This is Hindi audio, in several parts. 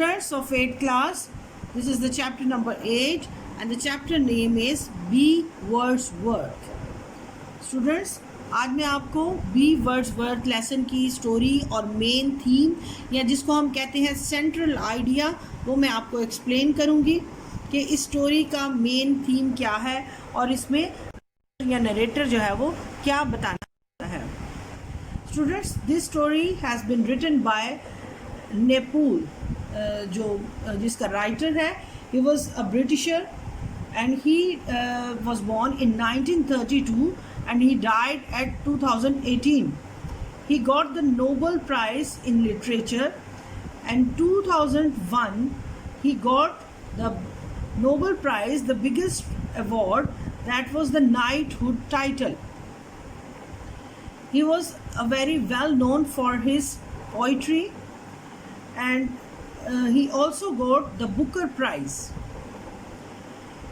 Students of 8th class, this is the chapter number 8 and the chapter name is Be Wordsworth. Students, आज मैं आपको बी वर्ड्सवर्थ लेसन की स्टोरी और मेन थीम या जिसको हम कहते हैं सेंट्रल आइडिया वो मैं आपको एक्सप्लेन करूँगी कि इस स्टोरी का मेन थीम क्या है और इसमें या नरेटर जो है वो क्या बताना चाहता है. Students, this story has been written by Naipaul, जिसका राइटर है. He was a Britisher and he was born in 1932 and he died at 2018. He got the Nobel Prize in Literature and 2001 he got the Nobel Prize, the biggest award, that was the knighthood title. He was very well known for his poetry and he also got the Booker Prize.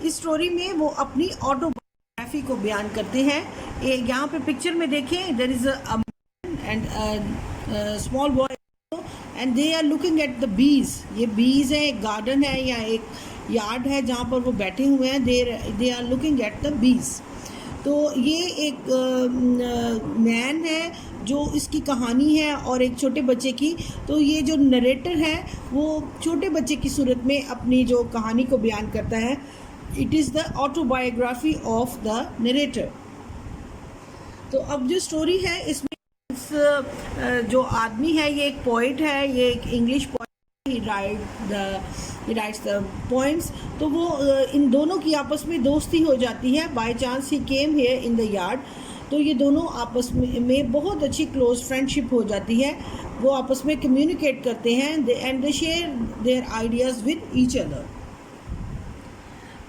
इस स्टोरी में वो अपनी ऑटोबायोग्राफी को बयान करते हैं. यहाँ पे पिक्चर में देखें, there is a man and small boy and they are looking at the beach. ये बीज है, एक गार्डन है या एक यार्ड है जहाँ पर वो बैठे हुए हैं. They are looking at the beach. तो ये एक मैन है जो इसकी कहानी है और एक छोटे बच्चे की. तो ये जो नरेटर है वो छोटे बच्चे की सूरत में अपनी जो कहानी को बयान करता है. It is the autobiography of the narrator. तो अब जो स्टोरी है इसमें जो आदमी है ये एक पोइट है, ये एक English poet. He rights the poems. तो वो इन दोनों की आपस में दोस्ती हो जाती है. By chance he came here in the yard. तो ये दोनों आपस में बहुत अच्छी क्लोज फ्रेंडशिप हो जाती है. वो आपस में कम्युनिकेट करते हैं and they share their ideas with each other.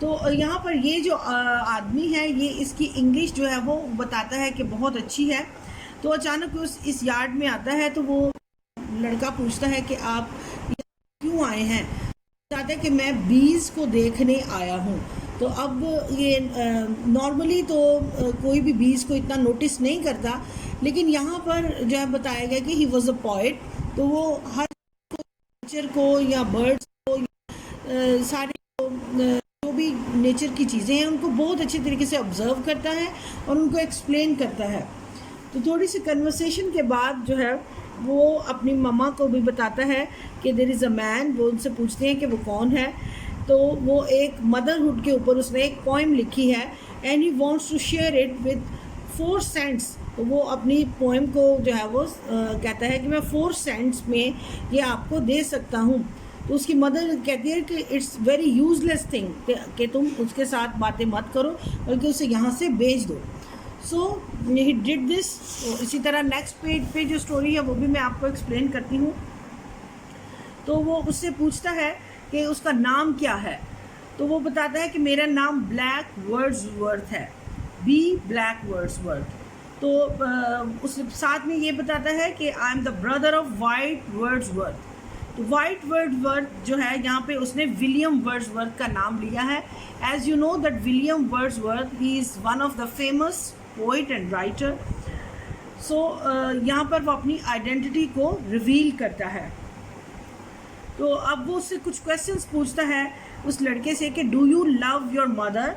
तो यहाँ पर ये जो आदमी है ये इसकी इंग्लिश जो है वो बताता है कि बहुत अच्छी है. तो अचानक इस यार्ड में आता है तो वो लड़का पूछता है कि आप क्यों आए हैं. बताता है कि मैं बीज को देखने आया हूँ. तो अब ये नॉर्मली तो कोई भी बीज को इतना नोटिस नहीं करता, लेकिन यहाँ पर जो है बताया गया कि ही वॉज अ पोइट. तो वो हर नेचर को या बर्ड्स को सारे जो भी नेचर की चीज़ें हैं उनको बहुत अच्छे तरीके से ऑब्ज़र्व करता है और उनको एक्सप्लेन करता है. तो थोड़ी सी कन्वर्सेशन के बाद जो है वो अपनी मम्मा को भी बताता है कि देयर इज़ अ मैन. वो उनसे पूछते हैं कि वो कौन है. तो वो एक मदरहुड के ऊपर उसने एक पोइम लिखी है and he wants to share it with 4 saints. तो वो अपनी पोइम को जो है वो कहता है कि मैं 4 सेंट्स में ये आपको दे सकता हूँ. तो उसकी मदर कहती है कि इट्स वेरी यूजलेस थिंग कि तुम उसके साथ बातें मत करो बल्कि उसे यहाँ से भेज दो. सो ही डिड दिस. इसी तरह नेक्स्ट पेज पे जो स्टोरी है वो भी मैं आपको एक्सप्लेन करती हूँ. तो वो उससे पूछता है कि उसका नाम क्या है. तो वो बताता है कि मेरा नाम ब्लैक वर्ड्सवर्थ है, बी ब्लैक वर्ड्सवर्थ. तो उस साथ में ये बताता है कि I am the brother of white Wordsworth. तो वाइट वर्ड्सवर्थ जो है यहाँ पे उसने विलियम वर्ड्सवर्थ का नाम लिया है. As you know that William Wordsworth he is one of the famous poet and writer. सो यहाँ पर वो अपनी आइडेंटिटी को रिवील करता है. तो अब वो उससे कुछ क्वेश्चंस पूछता है उस लड़के से कि do you love your mother.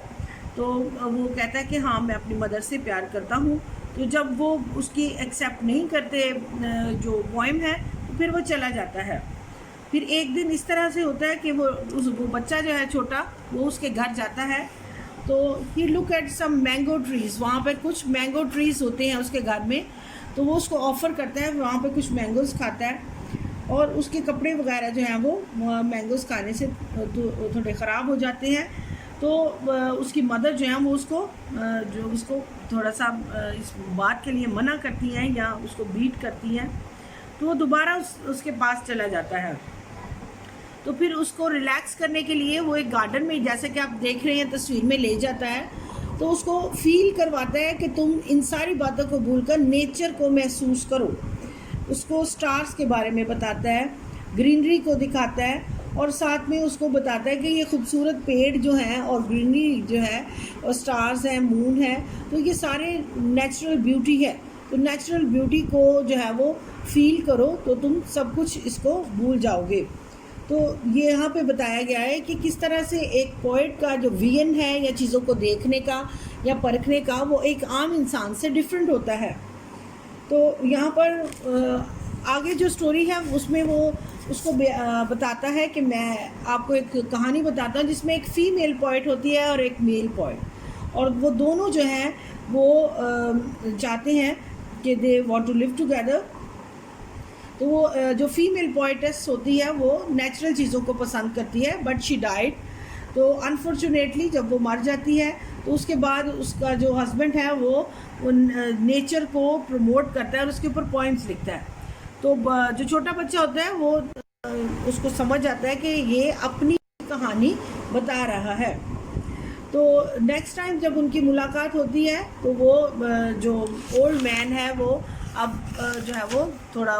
तो वो कहता है कि हाँ, मैं अपनी मदर से प्यार करता हूँ. तो जब वो उसकी एक्सेप्ट नहीं करते जो पोएम है तो फिर वो चला जाता है. फिर एक दिन इस तरह से होता है कि वो बच्चा जो है छोटा वो उसके घर जाता है. तो he look at some mango trees. वहाँ पे कुछ मैंगो ट्रीज़ होते हैं उसके घर में. तो वो उसको ऑफ़र करता है, वहाँ पे कुछ मैंगोज़ खाता है और उसके कपड़े वगैरह जो हैं वो मैंगोज़ खाने से थोड़े ख़राब हो जाते हैं. तो उसकी मदर जो है वो उसको थोड़ा सा इस बात के लिए मना करती हैं या उसको बीट करती हैं. तो वो दोबारा उसके पास चला जाता है. तो फिर उसको रिलैक्स करने के लिए वो एक गार्डन में, जैसे कि आप देख रहे हैं तस्वीर में, ले जाता है. तो उसको फील करवाता है कि तुम इन सारी बातों को भूलकर नेचर को महसूस करो. उसको स्टार्स के बारे में बताता है, ग्रीनरी को दिखाता है और साथ में उसको बताता है कि ये खूबसूरत पेड़ जो हैं और ग्रीनरी जो है और स्टार्स हैं, मून है, तो ये सारे नेचुरल ब्यूटी है. तो नेचुरल ब्यूटी को जो है वो फील करो तो तुम सब कुछ इसको भूल जाओगे. तो ये यहाँ पे बताया गया है कि किस तरह से एक पोइट का जो विजन है या चीज़ों को देखने का या परखने का वो एक आम इंसान से डिफरेंट होता है। तो यहाँ पर आगे जो स्टोरी है उसमें वो उसको बताता है कि मैं आपको एक कहानी बताता हूँ जिसमें एक फ़ीमेल पोइट होती है और एक मेल पोइट, और वो दोनों जो हैं वो चाहते हैं कि they want to live together. तो वो जो फीमेल पोइटेस होती है वो नेचुरल चीज़ों को पसंद करती है, बट शी डाइड। तो अनफॉर्चुनेटली जब वो मर जाती है तो उसके बाद उसका जो हस्बैंड है वो नेचर को प्रमोट करता है और उसके ऊपर पॉइंट्स लिखता है। तो जो छोटा बच्चा होता है वो उसको समझ आता है कि ये अपनी कहानी बता रहा है। तो नेक्स्ट टाइम जब उनकी मुलाकात होती है तो वो जो ओल्ड मैन है वो अब जो है वो थोड़ा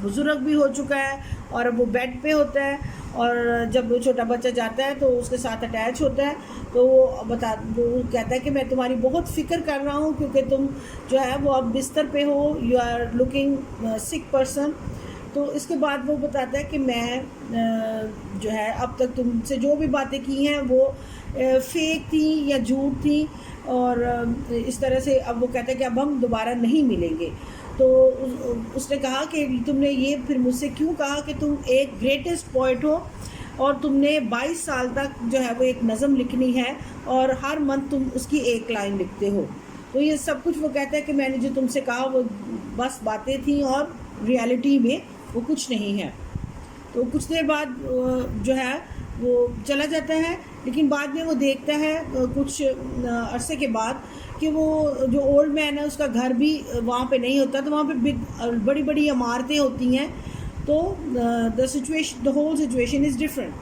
बुजुर्ग भी हो चुका है और अब वो बेड पे होता है, और जब वो छोटा बच्चा जाता है तो उसके साथ अटैच होता है। तो वो कहता है कि मैं तुम्हारी बहुत फ़िक्र कर रहा हूँ क्योंकि तुम जो है वो अब बिस्तर पे हो, you are looking sick person. तो इसके बाद वो बताता है कि मैं जो है अब तक तुमसे जो भी बातें की हैं वो फेक थी या झूठ थी, और इस तरह से अब वो कहता है कि अब हम दोबारा नहीं मिलेंगे। तो उसने कहा कि तुमने ये फिर मुझसे क्यों कहा कि तुम एक ग्रेटेस्ट पोइट हो और तुमने 22 साल तक जो है वो एक नज़म लिखनी है और हर मंथ तुम उसकी एक लाइन लिखते हो। तो ये सब कुछ वो कहता है कि मैंने जो तुमसे कहा वो बस बातें थी और रियलिटी में वो कुछ नहीं है। तो कुछ देर बाद जो है वो चला जाता है, लेकिन बाद में वो देखता है कुछ अरसे के बाद कि वो जो ओल्ड मैन है उसका घर भी वहाँ पे नहीं होता, तो वहाँ पे बड़ी बड़ी इमारतें होती हैं। तो the whole situation is different.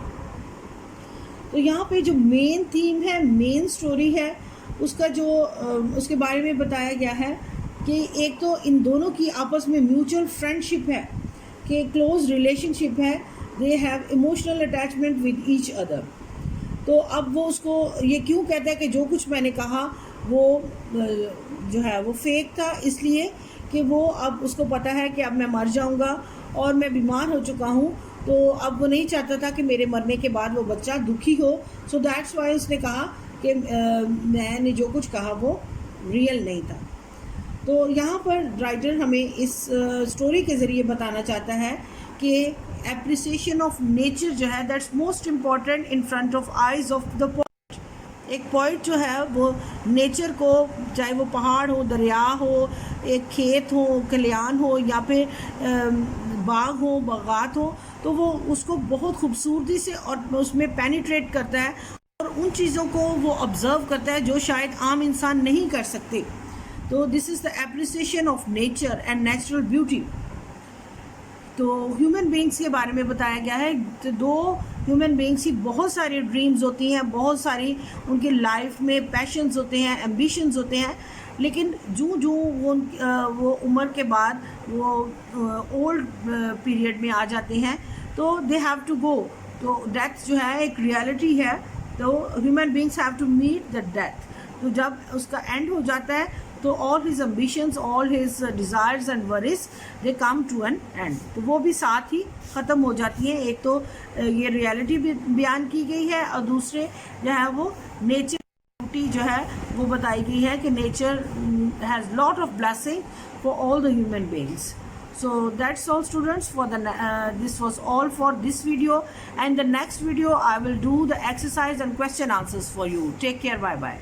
तो यहाँ पे जो मेन थीम है, मेन स्टोरी है, उसका जो उसके बारे में बताया गया है कि एक तो इन दोनों की आपस में म्यूचुअल फ्रेंडशिप है, कि क्लोज रिलेशनशिप है, they have emotional attachment with each other. तो अब वो उसको ये क्यों कहता है कि जो कुछ मैंने कहा वो जो है वो फेक था, इसलिए कि वो अब उसको पता है कि अब मैं मर जाऊंगा और मैं बीमार हो चुका हूँ, तो अब वो नहीं चाहता था कि मेरे मरने के बाद वो बच्चा दुखी हो। सो दैट्स वाई उसने कहा कि मैंने जो कुछ कहा वो रियल नहीं था। तो यहाँ पर राइटर हमें इस स्टोरी के ज़रिए बताना चाहता है कि एप्रिसिएशन ऑफ नेचर जो है that's most important in front of eyes of the poet. एक पोइट जो है वो नेचर को, चाहे वो पहाड़ हो, दरिया हो, एक खेत हो, खलियान हो, या फिर बाग हो, बागात हो, तो वो उसको बहुत खूबसूरती से और उसमें पेनिट्रेट करता है और उन चीज़ों को वो ऑब्ज़र्व करता है जो शायद आम इंसान नहीं कर सकते। तो this is the appreciation of nature and natural beauty. तो ह्यूमन बींग्स के बारे में बताया गया है। तो दो ह्यूमन बींग्स की बहुत सारी ड्रीम्स होती हैं, बहुत सारी उनकी लाइफ में पैशंस होते हैं, एम्बिशंस होते हैं, लेकिन जो वो उम्र के बाद वो ओल्ड पीरियड में आ जाते हैं तो दे हैव टू गो। तो डेथ जो है एक रियलिटी है, तो human beings have to meet the death. तो जब उसका एंड हो जाता है तो all his ambitions, all his desires and worries they come to an end, तो वो भी साथ ही ख़त्म हो जाती हैं। एक तो ये रियलिटी भी बयान की गई है और दूसरे जो है वो नेचर ब्यूटी जो है वो बताई गई है कि nature has lot of blessing for all the human beings. So that's all students for the this was all for this video, and the next video I will do the exercise and question answers for you. Take care, bye bye.